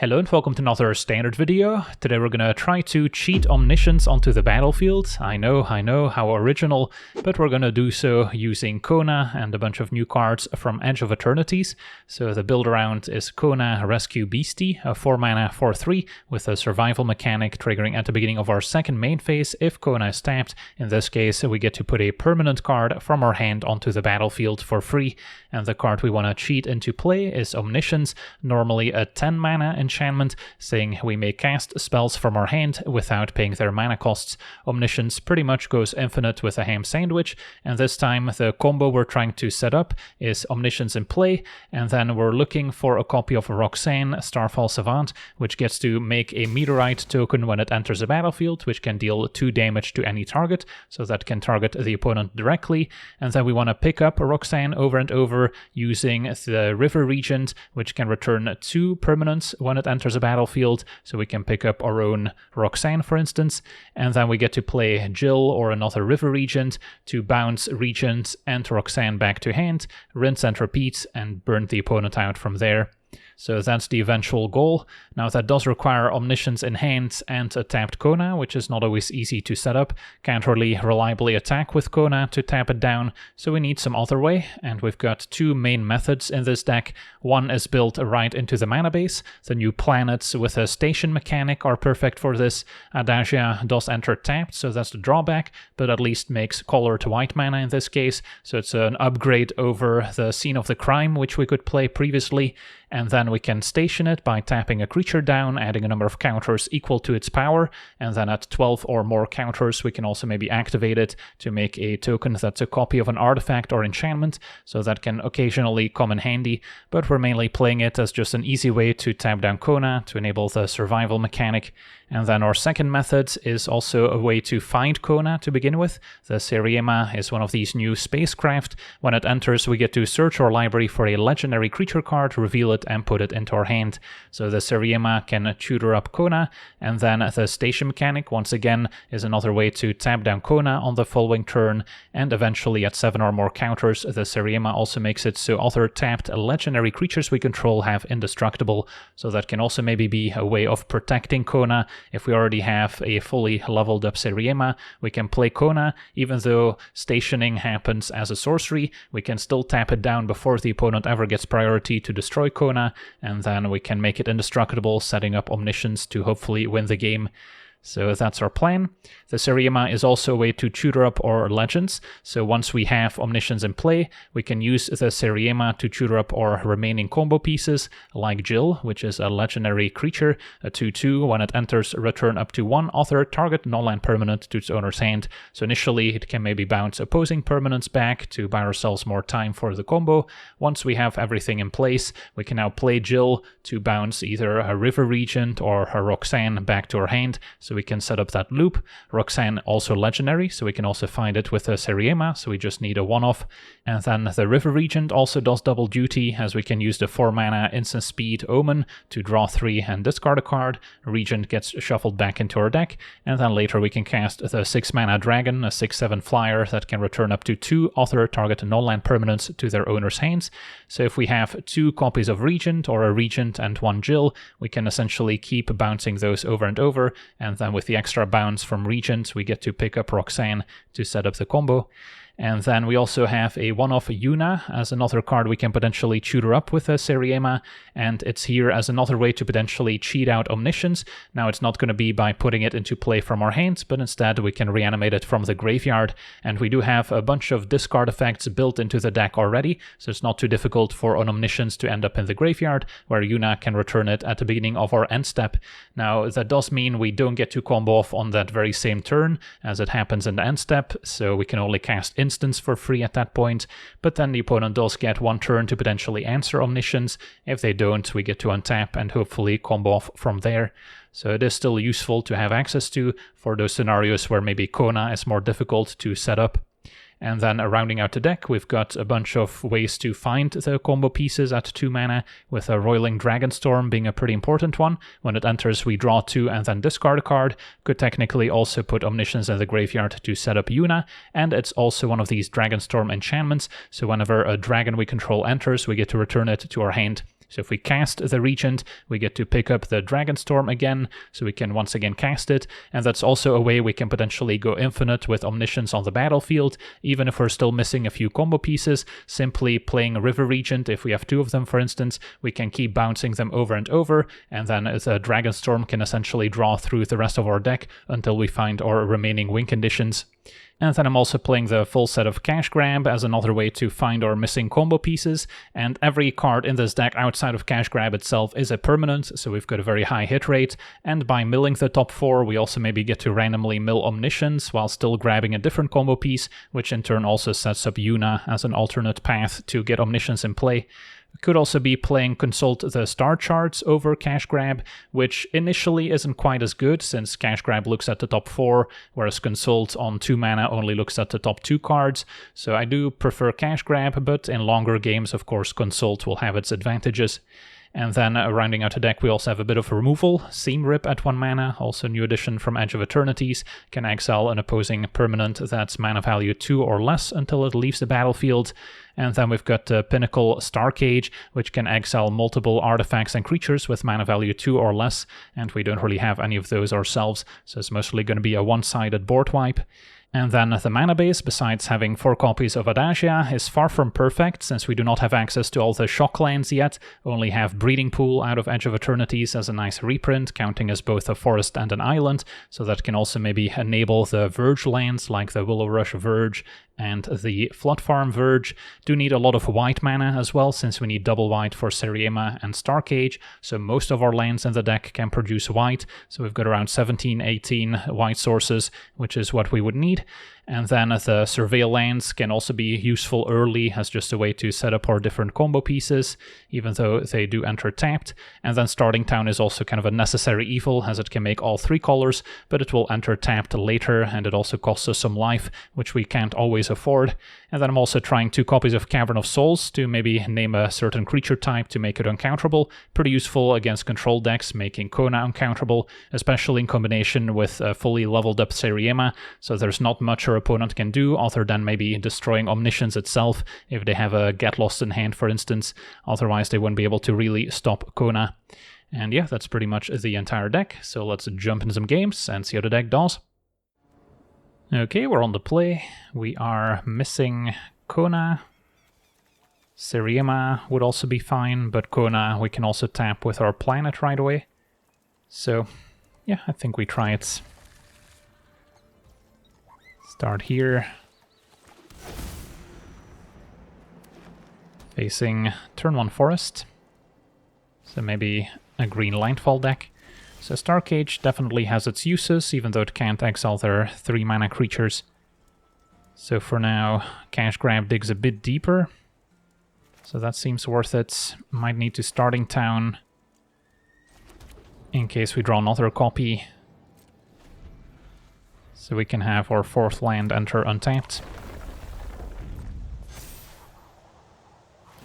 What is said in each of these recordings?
Hello and welcome to another standard video. Today we're gonna try to cheat Omniscience onto the battlefield. I know, how original, but we're gonna do so using Kona and a bunch of new cards from Edge of Eternities. So the build around is Kona Rescue Beastie, a 4-mana 4/3 with a survival mechanic triggering at the beginning of our second main phase if Kona is tapped. In this case, we get to put a permanent card from our hand onto the battlefield for free, and the card we want to cheat into play is Omniscience, normally a 10-mana enchantment, saying we may cast spells from our hand without paying their mana costs. Omniscience pretty much goes infinite with a ham sandwich, and this time the combo we're trying to set up is Omniscience in play, and then we're looking for a copy of Roxanne, Starfall Savant, which gets to make a meteorite token when it enters the battlefield, which can deal 2 damage to any target, so that can target the opponent directly. And then we want to pick up Roxanne over and over using the River Regent, which can return 2 permanents when it enters a battlefield, so we can pick up our own Roxanne, for instance, and then we get to play Jill or another River Regent to bounce Regent and Roxanne back to hand, rinse and repeat, and burn the opponent out from there. So that's the eventual goal. Now that does require Omniscience in hand and a tapped Kona, which is not always easy to set up. Can't really reliably attack with Kona to tap it down, so we need some other way, and we've got 2 main methods in this deck. One is built right into the mana base. The new planets with a station mechanic are perfect for this. Adagia does enter tapped, so that's the drawback, but at least makes color to white mana in this case, so it's an upgrade over the Scene of the Crime, which we could play previously. And then we can station it by tapping a creature down, adding a number of counters equal to its power, and then at 12 or more counters we can also maybe activate it to make a token that's a copy of an artifact or enchantment, so that can occasionally come in handy, but we're mainly playing it as just an easy way to tap down Kona to enable the survival mechanic. And then our second method is also a way to find Kona to begin with. The Seriema is one of these new spacecraft. When it enters, we get to search our library for a legendary creature card, reveal it, and put it into our hand. So the Seriema can tutor up Kona, and then the station mechanic, once again, is another way to tap down Kona on the following turn, and eventually at 7 or more counters, the Seriema also makes it so other tapped legendary creatures we control have indestructible, so that can also maybe be a way of protecting Kona. If we already have a fully leveled up Seriema, we can play Kona. Even though stationing happens as a sorcery, we can still tap it down before the opponent ever gets priority to destroy Kona, and then we can make it indestructible, setting up Omniscience to hopefully win the game. So that's our plan. The Seriema is also a way to tutor up our legends. So once we have Omniscience in play, we can use the Seriema to tutor up our remaining combo pieces, like Jill, which is a legendary creature, a 2/2. When it enters, return up to 1 other target non-land permanent to its owner's hand. So initially it can maybe bounce opposing permanents back to buy ourselves more time for the combo. Once we have everything in place, we can now play Jill to bounce either a River Regent or a Roxanne back to our hand, so we can set up that loop. Roxanne also legendary, so we can also find it with a Seriema, so we just need a one-off. And then the River Regent also does double duty, as we can use the 4-mana instant speed Omen to draw 3 and discard a card. Regent gets shuffled back into our deck, and then later we can cast the 6-mana Dragon, a 6/7 flyer that can return up to 2 other target non-land permanents to their owner's hands. So if we have 2 copies of Regent or a Regent and 1 Jill, we can essentially keep bouncing those over and over, and then with the extra bounce from Regent, we get to pick up Roxanne to set up the combo. And then we also have a one-off Yuna as another card we can potentially tutor up with a Seriema, and it's here as another way to potentially cheat out Omniscience. Now it's not going to be by putting it into play from our hands, but instead we can reanimate it from the graveyard, and we do have a bunch of discard effects built into the deck already, so it's not too difficult for an Omniscience to end up in the graveyard, where Yuna can return it at the beginning of our end step. Now that does mean we don't get to combo off on that very same turn, as it happens in the end step, so we can only cast instants for free at that point, but then the opponent does get 1 turn to potentially answer Omniscience. If they don't, we get to untap and hopefully combo off from there. So it is still useful to have access to for those scenarios where maybe Kona is more difficult to set up. And then rounding out the deck, we've got a bunch of ways to find the combo pieces at 2 mana, with a Roiling Dragonstorm being a pretty important one. When it enters, we draw 2 and then discard a card. Could technically also put Omniscience in the graveyard to set up Yuna, and it's also one of these Dragonstorm enchantments, so whenever a dragon we control enters, we get to return it to our hand. So if we cast the Regent, we get to pick up the Dragonstorm again, so we can once again cast it, and that's also a way we can potentially go infinite with Omniscience on the battlefield, even if we're still missing a few combo pieces. Simply playing a River Regent, if we have 2 of them for instance, we can keep bouncing them over and over, and then the Dragonstorm can essentially draw through the rest of our deck until we find our remaining win conditions. And then I'm also playing the full set of Cash Grab as another way to find our missing combo pieces, and every card in this deck outside of Cash Grab itself is a permanent, so we've got a very high hit rate, and by milling the top 4 we also maybe get to randomly mill Omniscience while still grabbing a different combo piece, which in turn also sets up Yuna as an alternate path to get Omniscience in play. Could also be playing Consult the Star Charts over Cash Grab, which initially isn't quite as good since Cash Grab looks at the top 4, whereas Consult on 2 mana only looks at the top 2 cards. So I do prefer Cash Grab, but in longer games, of course, Consult will have its advantages. And then rounding out the deck, we also have a bit of removal. Seam Rip at 1 mana, also new addition from Edge of Eternities, can exile an opposing permanent that's mana value 2 or less until it leaves the battlefield. And then we've got Pinnacle Starcage, which can exile multiple artifacts and creatures with mana value 2 or less, and we don't really have any of those ourselves, so it's mostly going to be a one-sided board wipe. And then the mana base, besides having 4 copies of Adagia, is far from perfect, since we do not have access to all the shock lands yet, only have Breeding Pool out of Edge of Eternities as a nice reprint, counting as both a forest and an island, so that can also maybe enable the Verge lands, like the Willow Rush Verge and the Flood Farm Verge. Do need a lot of white mana as well, since we need double white for Seriema and Starcage, so most of our lands in the deck can produce white, so we've got around 17, 18 white sources, which is what we would need. And then the Surveil lands can also be useful early as just a way to set up our different combo pieces, even though they do enter tapped. And then Starting Town is also kind of a necessary evil, as it can make all 3 colors, but it will enter tapped later, and it also costs us some life, which we can't always afford. And then I'm also trying 2 copies of Cavern of Souls to maybe name a certain creature type to make it uncounterable. Pretty useful against control decks, making Kona uncounterable, especially in combination with fully leveled up Seriema, so there's not much our opponent can do other than maybe destroying Omniscience itself if they have a Get Lost in hand, for instance. Otherwise they wouldn't be able to really stop Kona. And yeah, that's pretty much the entire deck, so let's jump into some games and see how the deck does. Okay, we're on the play. We are missing Kona. Seriema would also be fine, but Kona we can also tap with our planet right away. So yeah, I think we try it. Start here. Facing turn 1 forest. So maybe a green Landfall deck. So Starcage definitely has its uses, even though it can't exile their 3 mana creatures. So for now, Cash Grab digs a bit deeper. So that seems worth it. Might need to Starting Town in case we draw another copy. So we can have our 4th land enter untapped.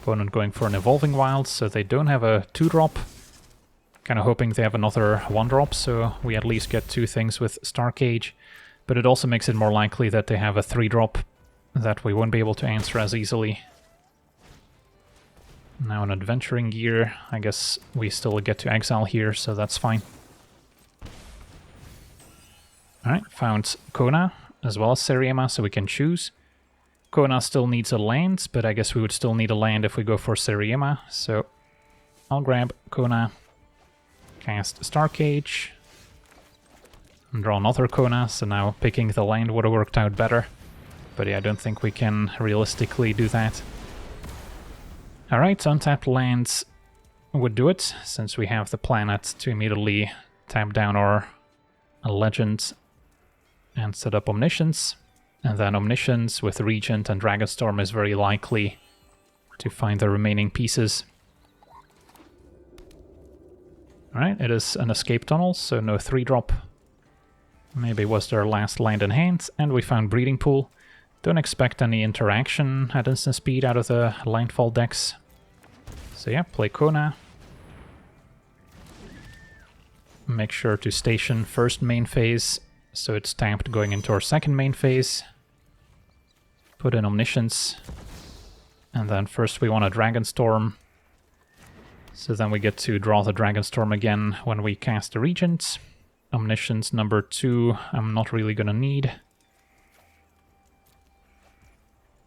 Opponent going for an Evolving Wilds, so they don't have a 2-drop. Kind of hoping they have another 1-drop, so we at least get 2 things with Starcage. But it also makes it more likely that they have a 3-drop that we won't be able to answer as easily. Now an Adventuring Gear. I guess we still get to exile here, so that's fine. Alright, found Kona as well as Seriema, so we can choose. Kona still needs a land, but I guess we would still need a land if we go for Seriema, so I'll grab Kona, cast Starcage, and draw another Kona, so now picking the land would have worked out better. But yeah, I don't think we can realistically do that. Alright, untapped lands would do it, since we have the planet to immediately tap down our legend and set up Omniscience. And then Omniscience with Regent and Dragonstorm is very likely to find the remaining pieces. Alright, it is an escape tunnel, so no 3-drop. Maybe it was their last land in hand, and we found Breeding Pool. Don't expect any interaction at instant speed out of the Landfall decks. So yeah, play Kona. Make sure to station first main phase, so it's tapped going into our second main phase. Put in Omniscience. And then first we want a Dragonstorm. So then we get to draw the Dragonstorm again when we cast the Regent. Omniscience number 2, I'm not really gonna need.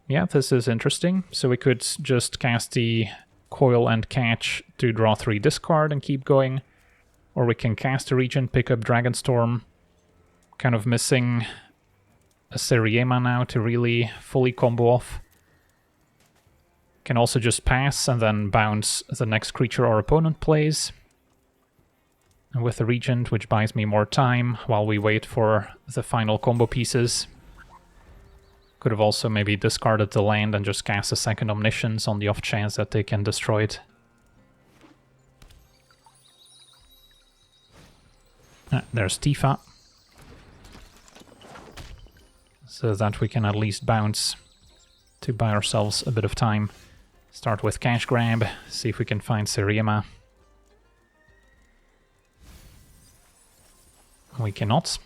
Yeah, this is interesting. So we could just cast the Coil and Catch to draw 3 discard and keep going. Or we can cast a Regent, pick up Dragonstorm. Kind of missing a Seriema now to really fully combo off. Can also just pass and then bounce the next creature our opponent plays. And with the Regent, which buys me more time while we wait for the final combo pieces. Could have also maybe discarded the land and just cast a second Omniscience on the off chance that they can destroy it. There's Tifa. So that we can at least bounce to buy ourselves a bit of time. Start with Cash Grab, see if we can find Seriema. We cannot.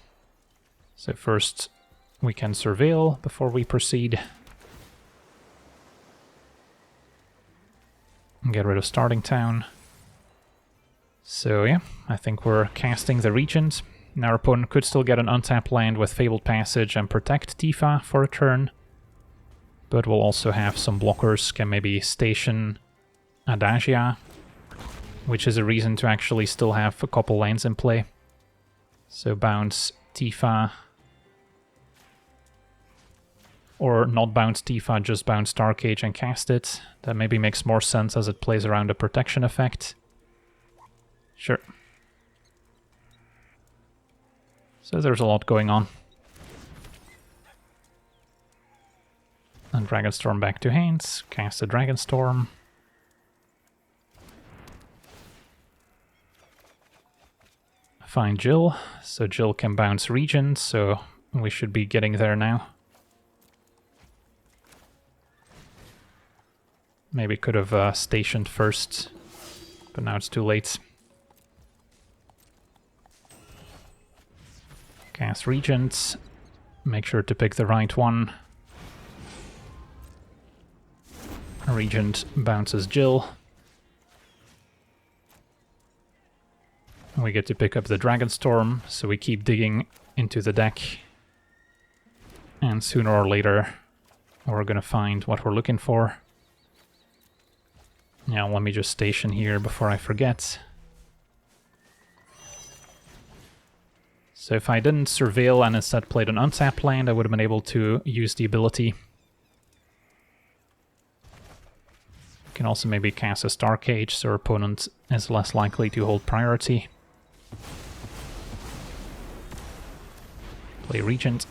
So first we can Surveil before we proceed. And get rid of Starting Town. So yeah, I think we're casting the Regent. Now our opponent could still get an untapped land with Fabled Passage and protect Tifa for a turn. But we'll also have some blockers, can maybe station Adagia, which is a reason to actually still have a couple lands in play. So bounce Tifa, or not bounce Tifa, just bounce Dark Age and cast it. That maybe makes more sense as it plays around a protection effect. Sure. So there's a lot going on. And Dragonstorm back to hands, cast a Dragonstorm. Find Jill, so Jill can bounce Regent, so we should be getting there now. Maybe could have stationed first, but now it's too late. Cast Regent, make sure to pick the right one. Regent bounces Jill. We get to pick up the Dragonstorm, so we keep digging into the deck. And sooner or later, we're gonna find what we're looking for. Now let me just station here before I forget. So if I didn't Surveil and instead played an untapped land, I would have been able to use the ability. Can also maybe cast a Star Cage, so our opponent is less likely to hold priority. Play Regent.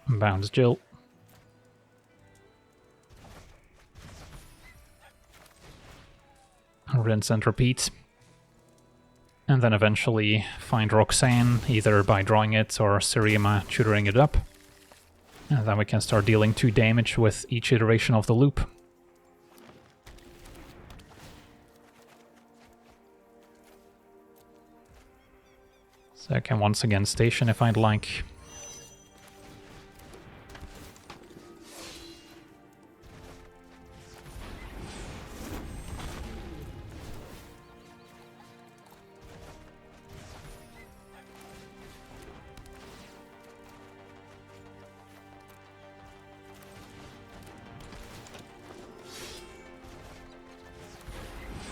Bounce Jill. Rinse and repeat. And then eventually find Roxanne, either by drawing it or Seriema tutoring it up. And then we can start dealing 2 damage with each iteration of the loop. So I can once again station if I'd like.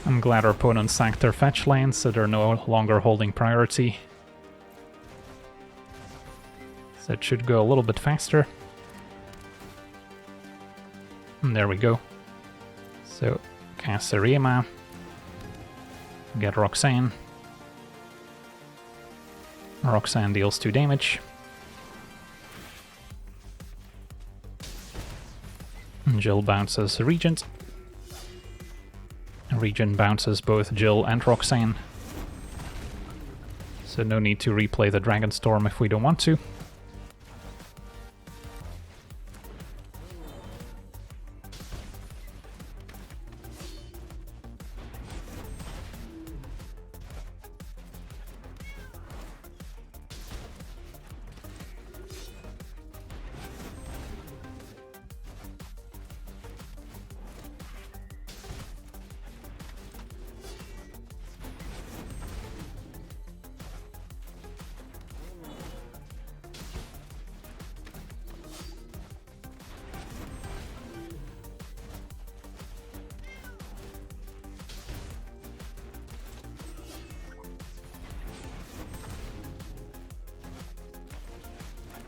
I'm glad our opponents sacked their fetch lands, so they're no longer holding priority. So it should go a little bit faster. And there we go. So, cast Seriema. Get Roxanne. Roxanne deals 2 damage. And Jill bounces Regent. Regent bounces both Jill and Roxanne. So no need to replay the Dragonstorm if we don't want to.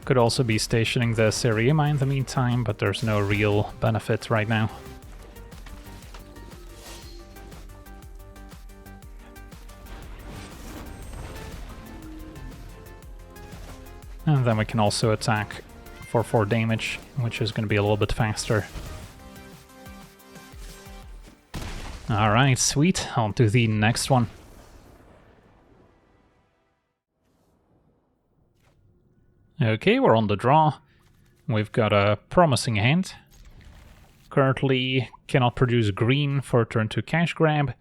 Could also be stationing the Seriema in the meantime, but there's no real benefit right now. And then we can also attack for 4 damage, which is going to be a little bit faster. Alright, sweet. On to the next one. Okay, we're on the draw. We've got a promising hand. Currently cannot produce green for turn 2 cash grab,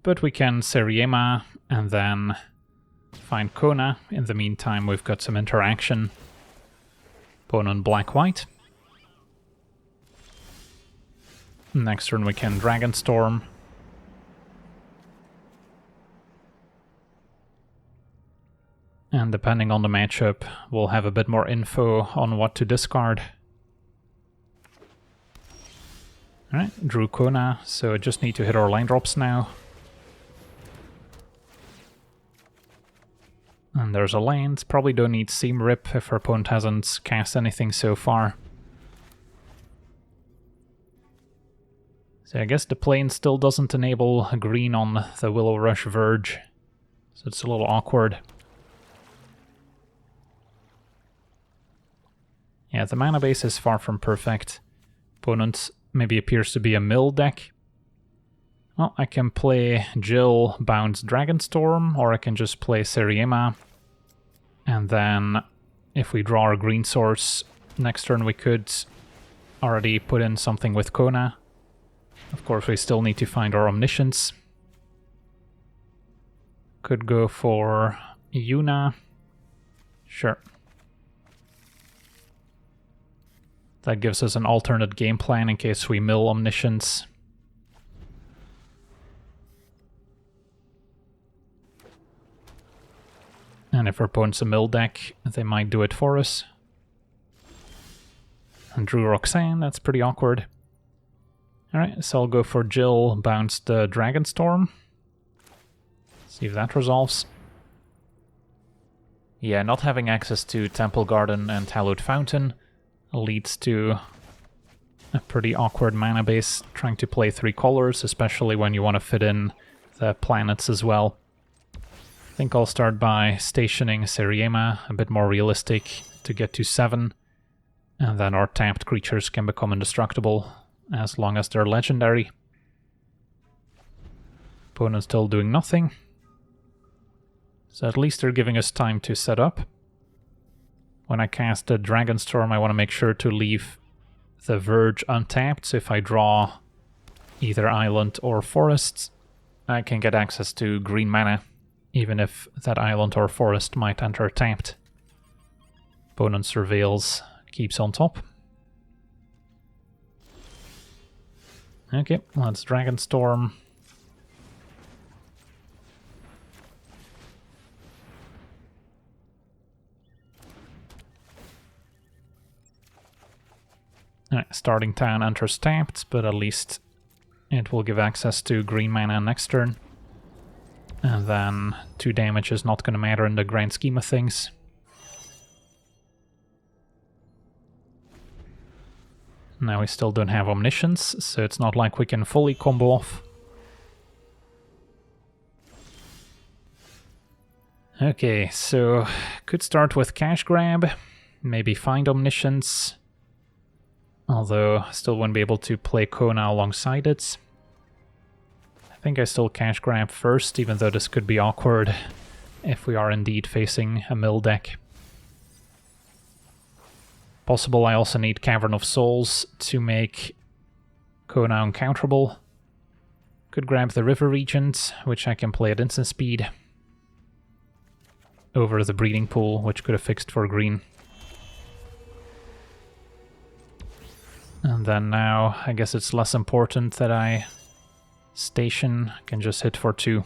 but we can Seriema and then find Kona. In the meantime, we've got some interaction. Opponent black-white. Next turn we can Dragonstorm. And depending on the matchup, we'll have a bit more info on what to discard. Alright, drew Kona, so just need to hit our line drops now. And there's a land. Probably don't need Seam Rip if our opponent hasn't cast anything so far. So I guess the plane still doesn't enable green on the Willow Rush Verge, so it's a little awkward. Yeah, the mana base is far from perfect. Opponent maybe appears to be a mill deck. Well, I can play Jill, bounce Dragonstorm, or I can just play Seriema. And then, if we draw our green source, next turn we could already put in something with Kona. Of course, we still need to find our Omniscience. Could go for Yuna. Sure. That gives us an alternate game plan in case we mill Omniscience. And if our opponent's a mill deck, they might do it for us. And drew Roxanne, that's pretty awkward. Alright, so I'll go for Jill, bounce the Dragonstorm. See if that resolves. Yeah, not having access to Temple Garden and Hallowed Fountain leads to a pretty awkward mana base trying to play 3 colors, especially when you want to fit in the planets as well. I think I'll start by stationing Seriema, a bit more realistic, to get to 7, and then our tapped creatures can become indestructible as long as they're legendary. Opponent's still doing nothing, so at least they're giving us time to set up. When I cast the Dragonstorm, I want to make sure to leave the Verge untapped, so if I draw either island or forests, I can get access to green mana, even if that island or forest might enter tapped. Opponent surveils, keeps on top. Okay, let's Dragonstorm. Alright, starting town enters tapped, but at least it will give access to green mana next turn. And then 2 damage is not going to matter in the grand scheme of things. Now we still don't have Omniscience, so it's not like we can fully combo off. Okay, so could start with cash grab, maybe find Omniscience. Although, still won't be able to play Kona alongside it. I think I still cash grab first, even though this could be awkward if we are indeed facing a mill deck. Possible I also need Cavern of Souls to make Kona uncounterable. Could grab the River Regent, which I can play at instant speed, over the Breeding Pool, which could have fixed for green. And then now, I guess it's less important that I station, can just hit for 2.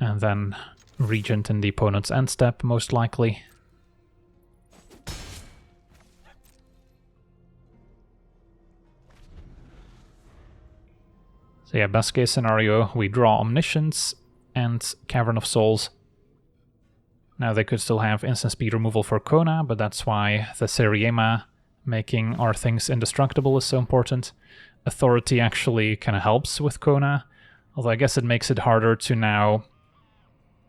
And then Regent in the opponent's end step, most likely. So yeah, best case scenario, we draw Omniscience and Cavern of Souls. Now they could still have instant speed removal for Kona, but that's why the Seriema making our things indestructible is so important. Authority actually kind of helps with Kona, although I guess it makes it harder to now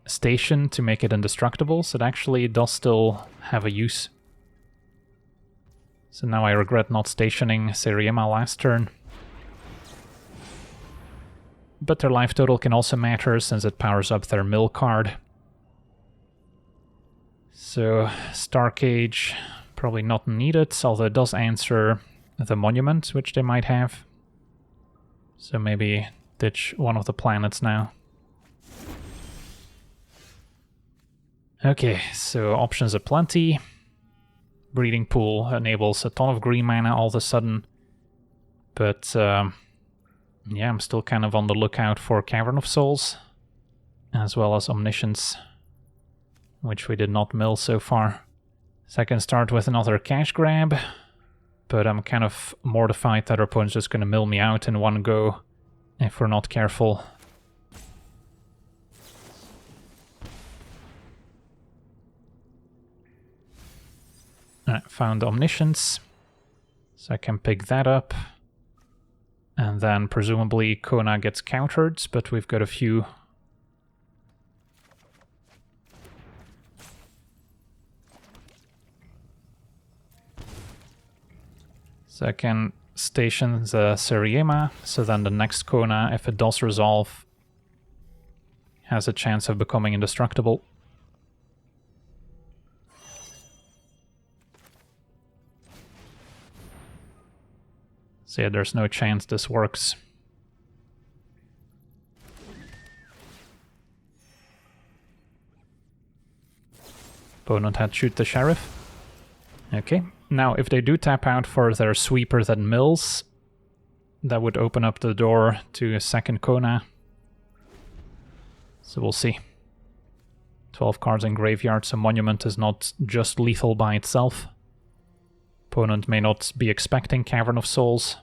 station to make it indestructible, so it actually does still have a use. So now I regret not stationing Seriema last turn. But their life total can also matter since it powers up their mill card. So Star Cage, probably not needed, although it does answer the monument, which they might have. So maybe ditch one of the planets now. Okay, so options aplenty. Breeding Pool enables a ton of green mana all of a sudden. But yeah, I'm still kind of on the lookout for Cavern of Souls, as well as Omniscience, which we did not mill so far. So I can start with another cash grab, but I'm kind of mortified that our opponent's just going to mill me out in one go if we're not careful. I found Omniscience, so I can pick that up. And then presumably Kona gets countered, but we've got a few. So I can station the Seriema, so then the next Kona, if it does resolve, has a chance of becoming indestructible. So yeah, there's no chance this works. Opponent had shoot the sheriff. Okay, now if they do tap out for their sweeper that mills, that would open up the door to a second Kona. So we'll see. 12 cards in graveyard, so Monument is not just lethal by itself. Opponent may not be expecting Cavern of Souls.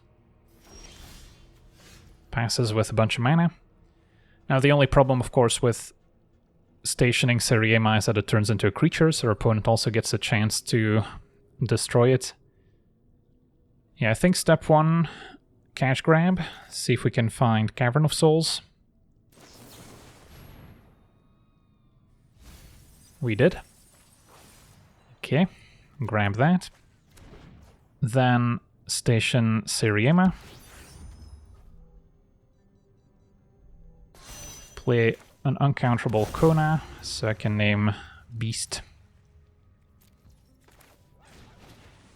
Passes with a bunch of mana. Now the only problem, of course, with stationing Seriema is that it turns into a creature, so our opponent also gets a chance to destroy it. Yeah, I think step 1, cash grab. See if we can find Cavern of Souls. We did. Okay, grab that. Then station Seriema. Play an uncounterable Kona, so I can name Beast.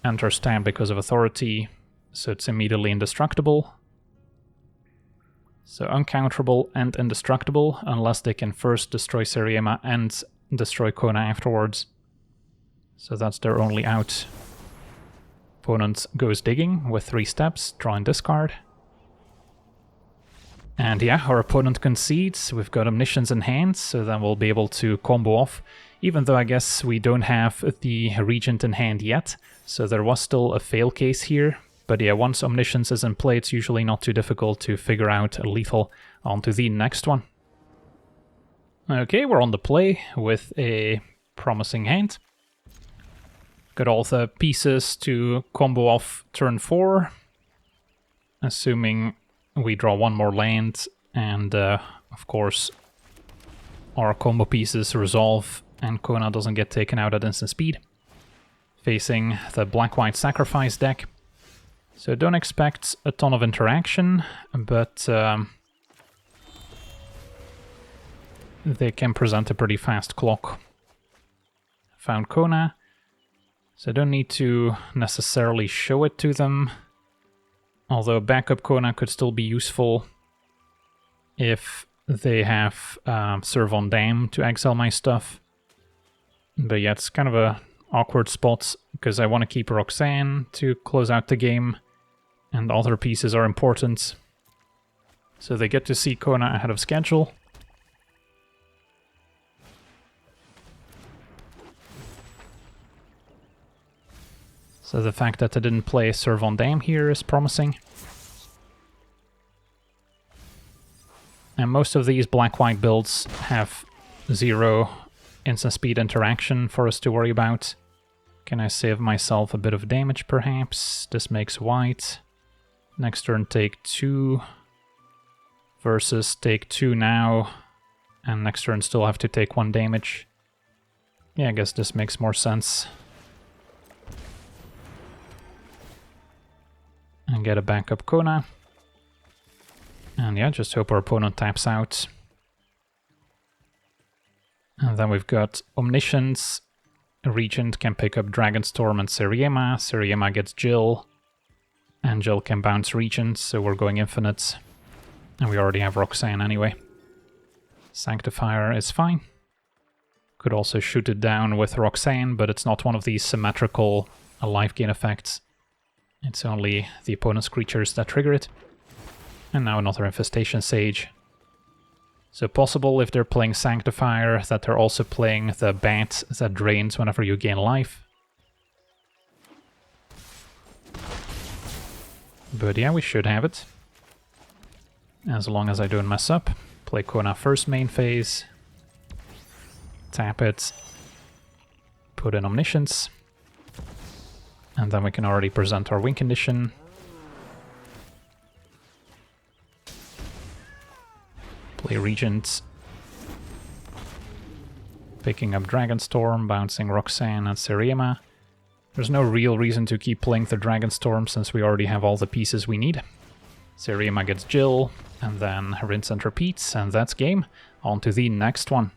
Enter stab because of authority, so it's immediately indestructible. So uncounterable and indestructible, unless they can first destroy Seriema and destroy Kona afterwards. So that's their only out. Opponent goes digging with 3 steps, draw and discard. And yeah, our opponent concedes. We've got Omniscience in hand, so then we'll be able to combo off. Even though I guess we don't have the Regent in hand yet, so there was still a fail case here. But yeah, once Omniscience is in play, it's usually not too difficult to figure out a lethal onto the next one. Okay, we're on the play with a promising hand. Got all the pieces to combo off turn 4, assuming we draw one more land, and of course our combo pieces resolve and Kona doesn't get taken out at instant speed. Facing the black-white sacrifice deck. So don't expect a ton of interaction, but they can present a pretty fast clock. Found Kona, so I don't need to necessarily show it to them. Although backup Kona could still be useful if they have Serve on Dam to exile my stuff. But yeah, it's kind of a awkward spot because I want to keep Roxanne to close out the game, and other pieces are important. So they get to see Kona ahead of schedule. So the fact that I didn't play Serve on Dam here is promising. And most of these black-white builds have 0 instant speed interaction for us to worry about. Can I save myself a bit of damage, perhaps? This makes white. Next turn, take 2. Versus take 2 now. And next turn, still have to take 1 damage. Yeah, I guess this makes more sense. And get a backup Kona. And yeah, just hope our opponent taps out. And then we've got Omniscience. Regent can pick up Dragonstorm and Seriema. Seriema gets Jill. And Jill can bounce Regent, so we're going infinite. And we already have Roxanne anyway. Sanctifier is fine. Could also shoot it down with Roxanne, but it's not one of these symmetrical life gain effects. It's only the opponent's creatures that trigger it. And now another Infestation Sage. So possible if they're playing Sanctifier that they're also playing the bat that drains whenever you gain life. But yeah, we should have it. As long as I don't mess up. Play Kona first main phase. Tap it. Put in Omniscience. And then we can already present our win condition. Play Regent. Picking up Dragonstorm, bouncing Roxanne and Seriema. There's no real reason to keep playing the Dragonstorm since we already have all the pieces we need. Seriema gets Jill, and then rinse and repeats, and that's game. On to the next one.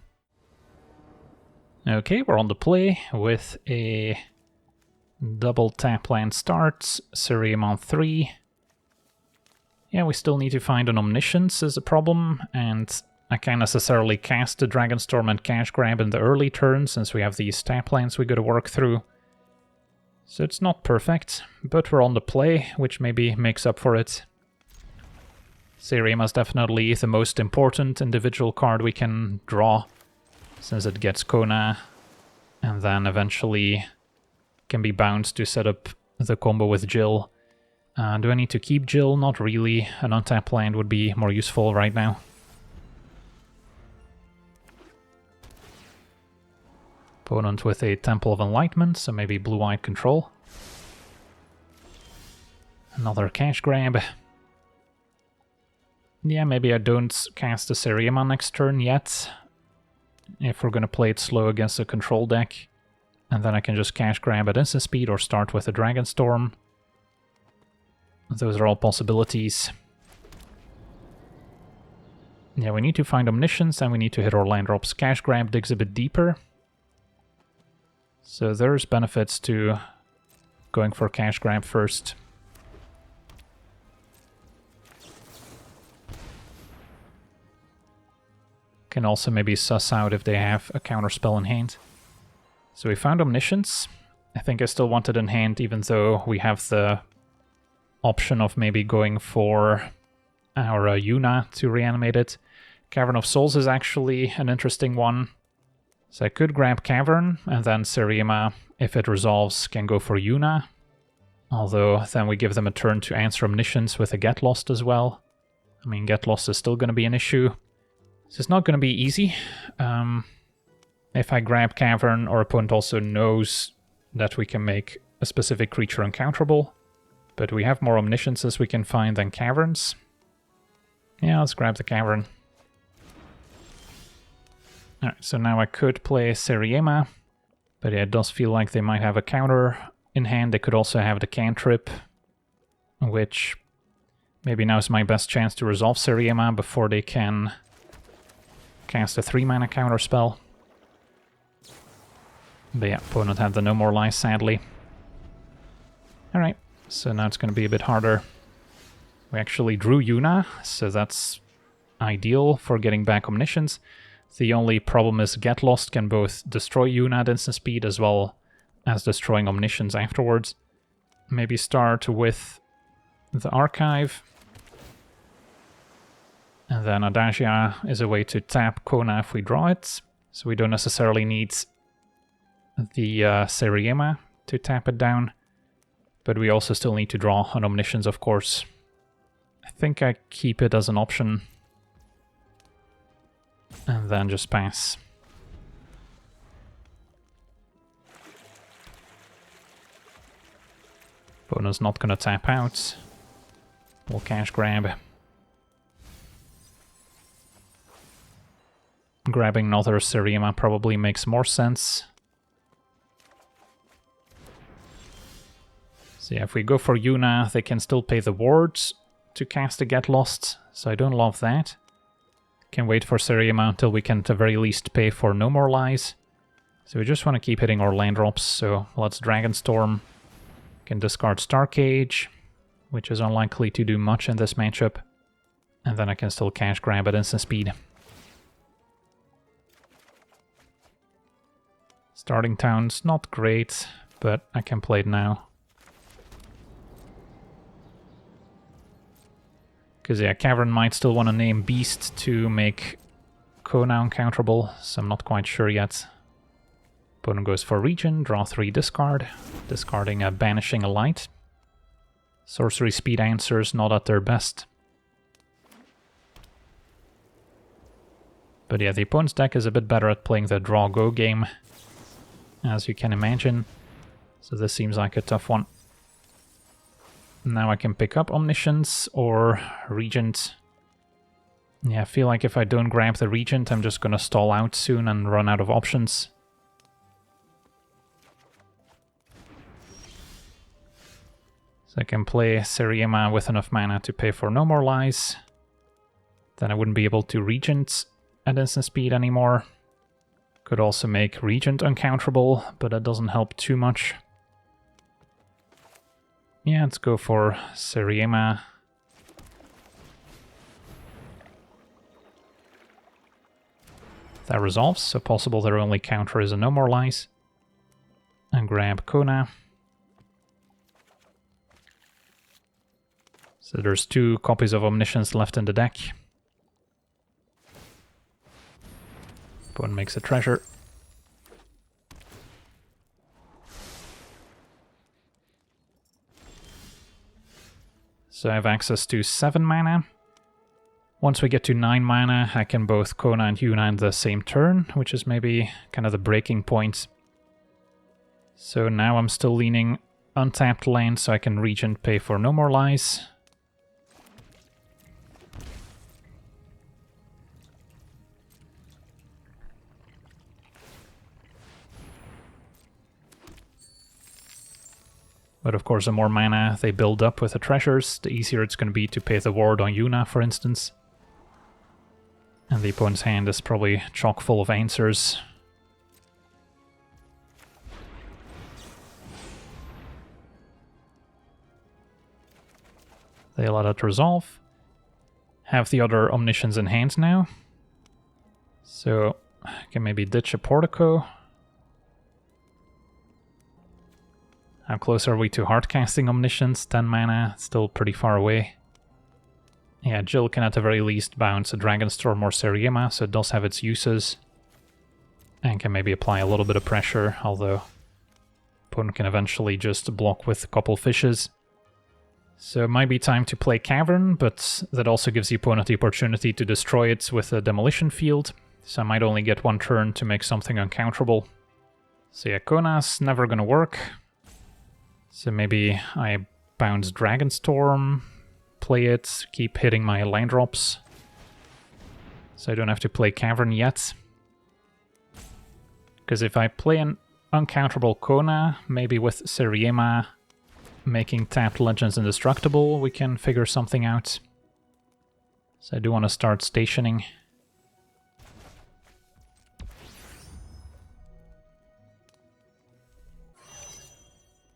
Okay, we're on the play with a double tap land start, Seriema on 3. Yeah, we still need to find an Omniscience is a problem, and I can't necessarily cast the Dragonstorm and Cash Grab in the early turn since we have these tap lands we gotta work through. So it's not perfect, but we're on the play, which maybe makes up for it. Seriema is definitely the most important individual card we can draw, since it gets Kona, and then eventually can be bounced to set up the combo with Jill. Do I need to keep Jill? Not really. An untapped land would be more useful right now. Opponent with a Temple of Enlightenment, so maybe blue-white control. Another Cash Grab. Yeah, maybe I don't cast the Seriema next turn yet, if we're gonna play it slow against a control deck. And then I can just Cash Grab at instant speed or start with a Dragonstorm. Those are all possibilities. Yeah, we need to find Omniscience and we need to hit our land drops. Cash Grab digs a bit deeper. So there's benefits to going for Cash Grab first. Can also maybe suss out if they have a counterspell in hand. So we found Omniscience. I think I still want it in hand even though we have the option of maybe going for our Yuna to reanimate it. Cavern of Souls is actually an interesting one. So I could grab Cavern, and then Seriema, if it resolves, can go for Yuna. Although then we give them a turn to answer Omniscience with a Get Lost as well. I mean, Get Lost is still going to be an issue. So it's not going to be easy. If I grab Cavern, our opponent also knows that we can make a specific creature uncounterable. But we have more Omnisciences we can find than Caverns. Yeah, let's grab the Cavern. Alright, so now I could play Seriema. But yeah, it does feel like they might have a counter in hand. They could also have the cantrip, which maybe now is my best chance to resolve Seriema before they can cast a 3-mana counter spell. But yeah, opponent had the No More Lies, sadly. Alright. So now it's going to be a bit harder. We actually drew Yuna, so that's ideal for getting back Omniscience. The only problem is Get Lost can both destroy Yuna at instant speed as well as destroying Omniscience afterwards. Maybe start with the Archive. And then Adagia is a way to tap Kona if we draw it. So we don't necessarily need the Seriema to tap it down. But we also still need to draw an Omniscience, of course. I think I keep it as an option. And then just pass. Opponent's not gonna tap out. We'll cash grab. Grabbing another Siriema probably makes more sense. So yeah, if we go for Yuna, they can still pay the wards to cast a Get Lost, so I don't love that. Can wait for Siriema until we can at the very least pay for No More Lies. So we just want to keep hitting our land drops, so let's Dragonstorm. Can discard Starcage, which is unlikely to do much in this matchup. And then I can still cash grab at instant speed. Starting town's not great, but I can play it now. Because yeah, Cavern might still want to name Beast to make Kona uncounterable, so I'm not quite sure yet. Opponent goes for Region, draw 3, discard. Discarding a Banishing a Light. Sorcery speed answers not at their best. But yeah, the opponent's deck is a bit better at playing the draw-go game, as you can imagine. So this seems like a tough one. Now I can pick up Omniscience or Regent. Yeah, I feel like if I don't grab the Regent, I'm just gonna stall out soon and run out of options. So I can play Siriema with enough mana to pay for No More Lies. Then I wouldn't be able to Regent at instant speed anymore. Could also make Regent uncounterable, but that doesn't help too much. Yeah, let's go for Siriema. That resolves, so possible their only counter is a No More Lies. And grab Kona. So there's 2 copies of Omniscience left in the deck. Opponent makes a treasure. So I have access to 7 mana. Once we get to 9 mana, I can both Kona and Yuna in the same turn, which is maybe kind of the breaking point. So now I'm still leaning untapped land, so I can Regent, pay for No More Lies. But of course, the more mana they build up with the treasures, the easier it's going to be to pay the ward on Yuna, for instance. And the opponent's hand is probably chock full of answers. They let it resolve. Have the other Omniscience in hand now. So I can maybe ditch a Portico. How close are we to hardcasting Omniscience? 10 mana, still pretty far away. Yeah, Jill can at the very least bounce a Dragonstorm or Siriema, so it does have its uses. And can maybe apply a little bit of pressure, although opponent can eventually just block with a couple fishes. So it might be time to play Cavern, but that also gives the opponent the opportunity to destroy it with a Demolition Field. So I might only get 1 turn to make something uncounterable. So yeah, Kona's never gonna work. So maybe I bounce Dragonstorm, play it, keep hitting my land drops. So I don't have to play Cavern yet. Because if I play an uncounterable Kona, maybe with Siriema making tapped Legends indestructible, we can figure something out. So I do want to start stationing.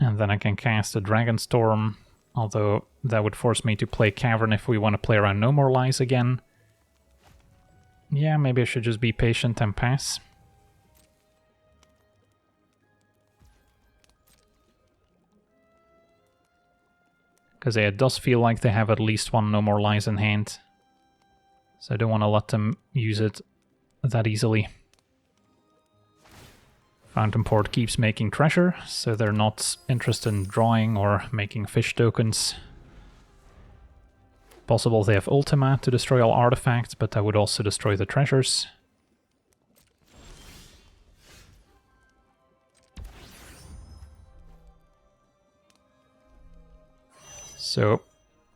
And then I can cast a Dragonstorm, although that would force me to play Cavern if we want to play around No More Lies again. Yeah, maybe I should just be patient and pass. Because it does feel like they have at least 1 No More Lies in hand. So I don't want to let them use it that easily. Fountain Port keeps making treasure, so they're not interested in drawing or making fish tokens. Possible they have Ultima to destroy all artifacts, but that would also destroy the treasures. So,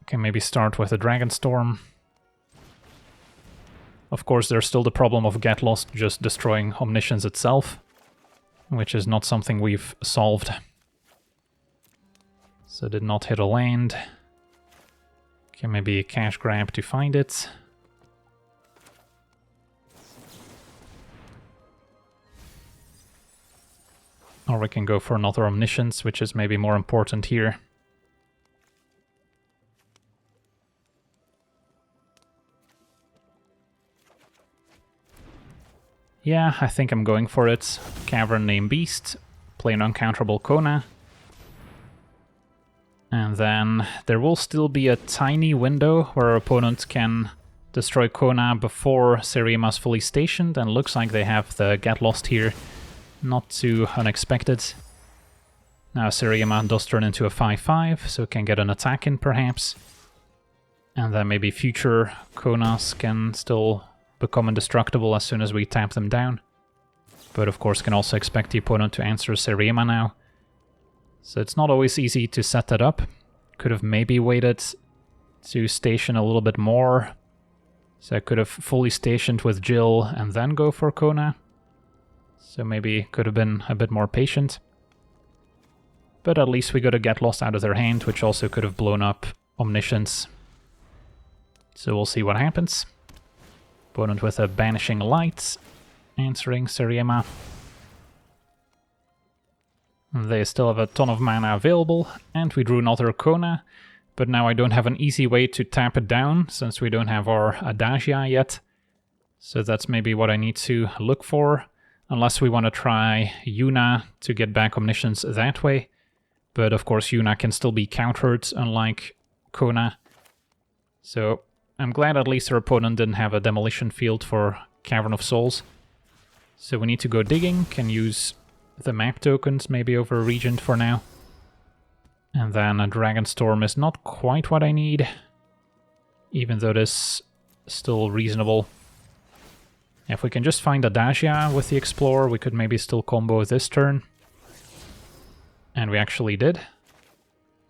can maybe start with a Dragon Storm. Of course, there's still the problem of Get Lost just destroying Omniscience itself, which is not something we've solved. So did not hit a land. Can maybe a cash grab to find it. Or we can go for another Omniscience, which is maybe more important here. Yeah, I think I'm going for it. Cavern Name Beast, play an uncounterable Kona. And then there will still be a tiny window where our opponent can destroy Kona before Seriema's fully stationed, and looks like they have the Get Lost here. Not too unexpected. Now Seriema does turn into a 5-5, so can get an attack in perhaps. And then maybe future Konas can still become indestructible as soon as we tap them down. But of course can also expect the opponent to answer Seriema now. So it's not always easy to set that up. Could have maybe waited to station a little bit more. So I could have fully stationed with Jill and then go for Kona. So maybe could have been a bit more patient. But at least we got a Get Lost out of their hand, which also could have blown up Omniscience. So we'll see what happens. Opponent with a Banishing Light, answering Seriema. They still have a ton of mana available, and we drew another Kona, but now I don't have an easy way to tap it down, since we don't have our Adagia yet. So that's maybe what I need to look for, unless we want to try Yuna to get back Omniscience that way. But of course Yuna can still be countered, unlike Kona. So I'm glad at least our opponent didn't have a Demolition Field for Cavern of Souls. So we need to go digging, can use the map tokens maybe over Regent for now. And then a Dragon Storm is not quite what I need, even though this is still reasonable. If we can just find Adagia with the Explorer, we could maybe still combo this turn. And we actually did.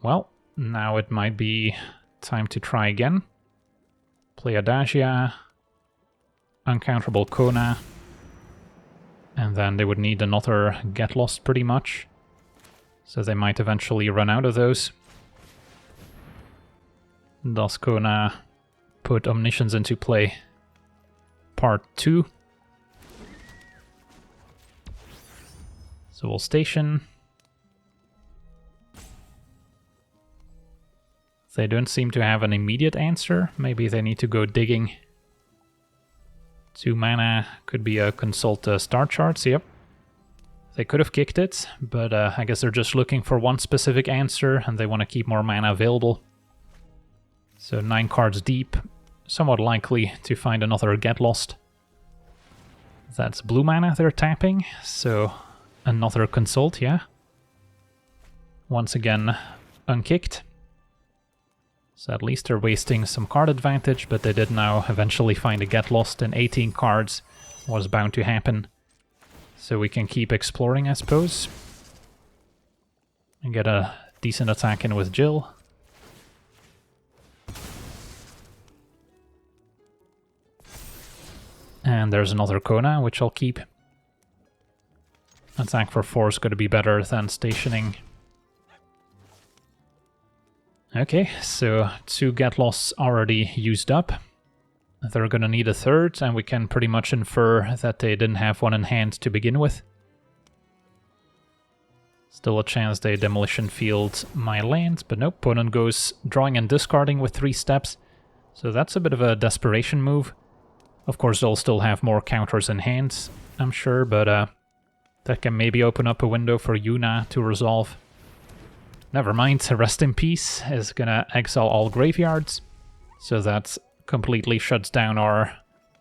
Well, now it might be time to try again. Play Adagia, uncounterable Kona, and then they would need another Get Lost pretty much. So they might eventually run out of those. Does Kona put Omniscience into play? Part 2. So we'll station. They don't seem to have an immediate answer. Maybe they need to go digging. 2 mana could be a consult star charts, yep. They could have kicked it, but I guess they're just looking for one specific answer and they want to keep more mana available. So 9 cards deep, somewhat likely to find another Get Lost. That's blue mana they're tapping, so another consult, yeah. Once again, unkicked. So at least they're wasting some card advantage, but they did now eventually find a Get Lost in 18 cards. Was bound to happen. So we can keep exploring, I suppose. And get a decent attack in with Jill. And there's another Kona, which I'll keep. Attack for 4 is going to be better than stationing. Okay, so 2 Get Losts already used up. They're gonna need a third, and we can pretty much infer that they didn't have one in hand to begin with. Still a chance they Demolition Field my land, but nope, opponent goes drawing and discarding with 3 steps. So that's a bit of a desperation move. Of course they'll still have more counters in hand, I'm sure, but that can maybe open up a window for Yuna to resolve. Never mind, Rest in Peace is gonna exile all graveyards, so that completely shuts down our